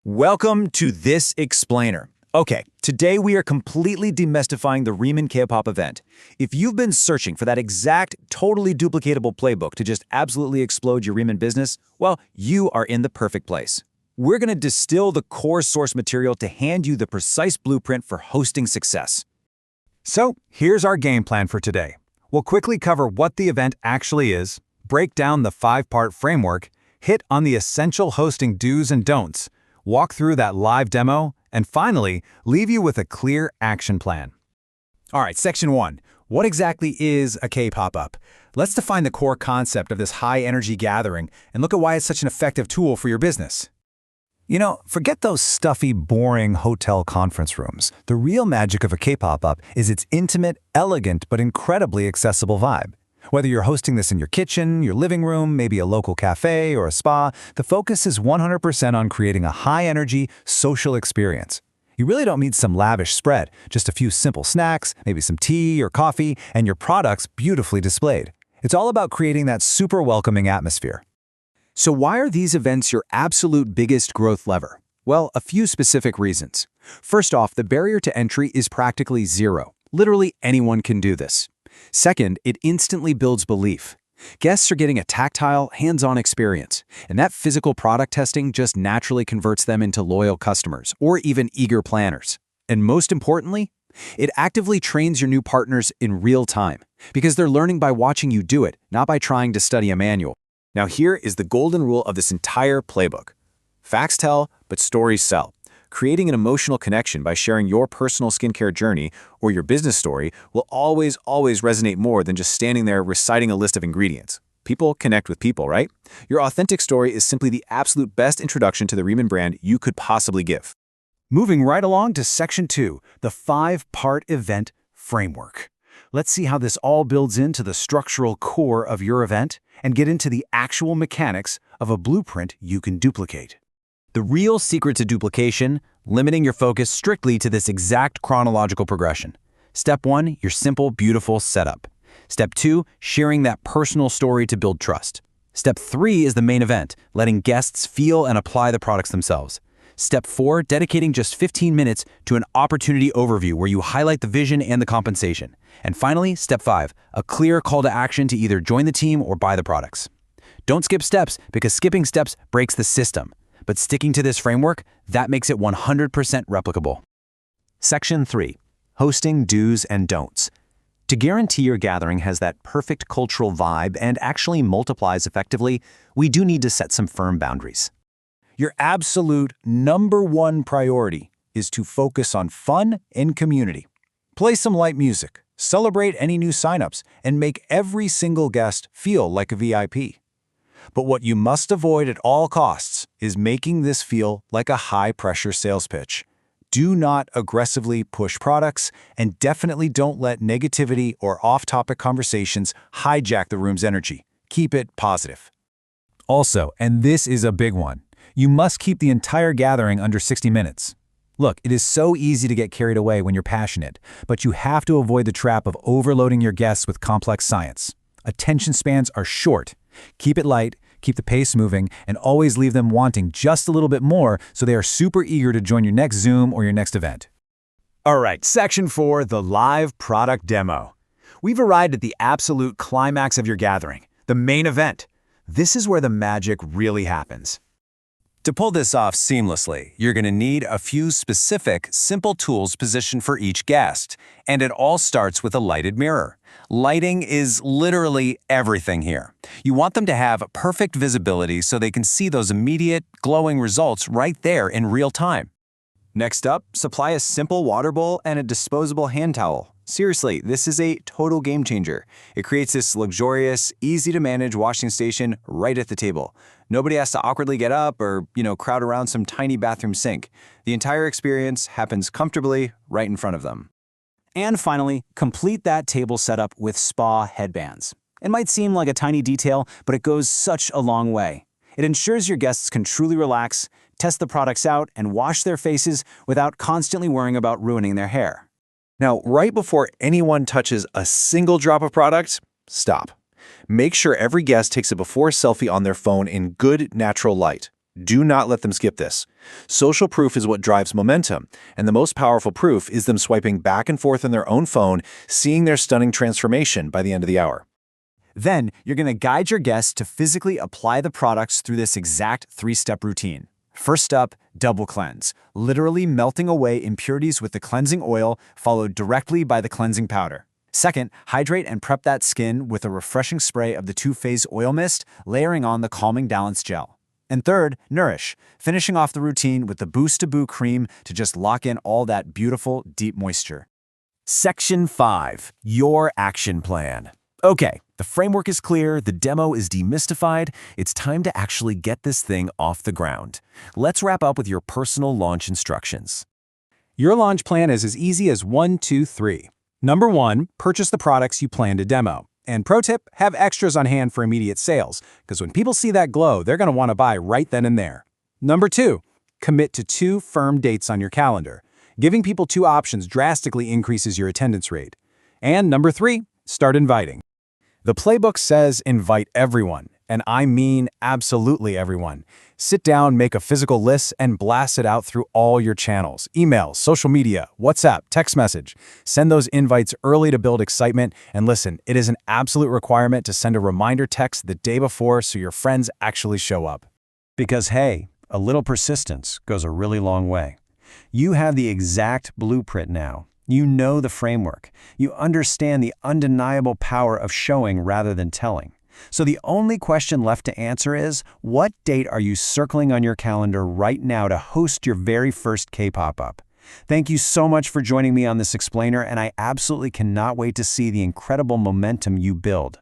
Welcome to This Explainer. Okay, today we are completely demystifying the Riman K-pop event. If you've been searching for that exact, totally duplicatable playbook to just absolutely explode your Riman business, well, you are in the perfect place. We're going to distill the core source material to hand you the precise blueprint for hosting success. So, here's our game plan for today. We'll quickly cover what the event actually is, break down the 5-part framework, hit on the essential hosting do's and don'ts, walk through that live demo, and finally, leave you with a clear action plan. All right, Section 1. What exactly is a K-pop-up? Let's define the core concept of this high-energy gathering and look at why it's such an effective tool for your business. You know, forget those stuffy, boring hotel conference rooms. The real magic of a K-pop-up is its intimate, elegant, but incredibly accessible vibe. Whether you're hosting this in your kitchen, your living room, maybe a local cafe or a spa, the focus is 100% on creating a high-energy, social experience. You really don't need some lavish spread, just a few simple snacks, maybe some tea or coffee, and your products beautifully displayed. It's all about creating that super welcoming atmosphere. So why are these events your absolute biggest growth lever? Well, a few specific reasons. First off, the barrier to entry is practically zero. Literally anyone can do this. Second, it instantly builds belief. Guests are getting a tactile, hands-on experience, and that physical product testing just naturally converts them into loyal customers or even eager planners. And most importantly, it actively trains your new partners in real time because they're learning by watching you do it, not by trying to study a manual. Now here is the golden rule of this entire playbook. Facts tell, but stories sell. Creating an emotional connection by sharing your personal skincare journey or your business story will always resonate more than just standing there reciting a list of ingredients. People connect with people, right? Your authentic story is simply the absolute best introduction to the Riman brand you could possibly give. Moving right along to Section 2, the 5-part event framework. Let's see how this all builds into the structural core of your event and get into the actual mechanics of a blueprint you can duplicate. The real secret to duplication, limiting your focus strictly to this exact chronological progression. Step 1, your simple, beautiful setup. Step 2, sharing that personal story to build trust. Step 3 is the main event, letting guests feel and apply the products themselves. Step 4, dedicating just 15 minutes to an opportunity overview where you highlight the vision and the compensation. And finally, Step 5, a clear call to action to either join the team or buy the products. Don't skip steps because skipping steps breaks the system. But sticking to this framework, that makes it 100% replicable. Section 3. Hosting do's and don'ts. To guarantee your gathering has that perfect cultural vibe and actually multiplies effectively, we do need to set some firm boundaries. Your absolute #1 priority is to focus on fun and community. Play some light music, celebrate any new signups, and make every single guest feel like a VIP. But what you must avoid at all costs is making this feel like a high-pressure sales pitch. Do not aggressively push products, and definitely don't let negativity or off-topic conversations hijack the room's energy. Keep it positive. Also, and this is a big one, you must keep the entire gathering under 60 minutes. Look, it is so easy to get carried away when you're passionate, but you have to avoid the trap of overloading your guests with complex science. Attention spans are short. Keep it light, keep the pace moving, and always leave them wanting just a little bit more so they are super eager to join your next Zoom or your next event. All right, Section 4, the live product demo. We've arrived at the absolute climax of your gathering, the main event. This is where the magic really happens. To pull this off seamlessly, you're going to need a few specific, simple tools positioned for each guest, and it all starts with a lighted mirror. Lighting is literally everything here. You want them to have perfect visibility so they can see those immediate, glowing results right there in real time. Next up, supply a simple water bowl and a disposable hand towel. Seriously, this is a total game changer. It creates this luxurious, easy-to-manage washing station right at the table. Nobody has to awkwardly get up or, crowd around some tiny bathroom sink. The entire experience happens comfortably right in front of them. And finally, complete that table setup with spa headbands. It might seem like a tiny detail, but it goes such a long way. It ensures your guests can truly relax, test the products out, and wash their faces without constantly worrying about ruining their hair. Now, right before anyone touches a single drop of product, stop. Make sure every guest takes a before selfie on their phone in good natural light. Do not let them skip this. Social proof is what drives momentum, and the most powerful proof is them swiping back and forth on their own phone, seeing their stunning transformation by the end of the hour. Then, you're going to guide your guests to physically apply the products through this exact 3-step routine. First up, double cleanse, literally melting away impurities with the cleansing oil, followed directly by the cleansing powder. Second, hydrate and prep that skin with a refreshing spray of the 2-phase oil mist, layering on the calming balance gel. And third, nourish, finishing off the routine with the Boost to Boo cream to just lock in all that beautiful, deep moisture. Section 5. Your action plan. Okay, the framework is clear, the demo is demystified, it's time to actually get this thing off the ground. Let's wrap up with your personal launch instructions. Your launch plan is as easy as 1, 2, 3. Number 1, purchase the products you plan to demo. And pro tip, have extras on hand for immediate sales, because when people see that glow, they're going to want to buy right then and there. Number 2, commit to 2 firm dates on your calendar. Giving people 2 options drastically increases your attendance rate. And number 3, start inviting. The playbook says invite everyone, and I mean absolutely everyone. Sit down, make a physical list, and blast it out through all your channels, emails, social media, WhatsApp, text message. Send those invites early to build excitement, and listen, it is an absolute requirement to send a reminder text the day before so your friends actually show up. Because hey, a little persistence goes a really long way. You have the exact blueprint now. You know the framework. You understand the undeniable power of showing rather than telling. So the only question left to answer is, what date are you circling on your calendar right now to host your very first K-pop-up? Thank you so much for joining me on this explainer, and I absolutely cannot wait to see the incredible momentum you build.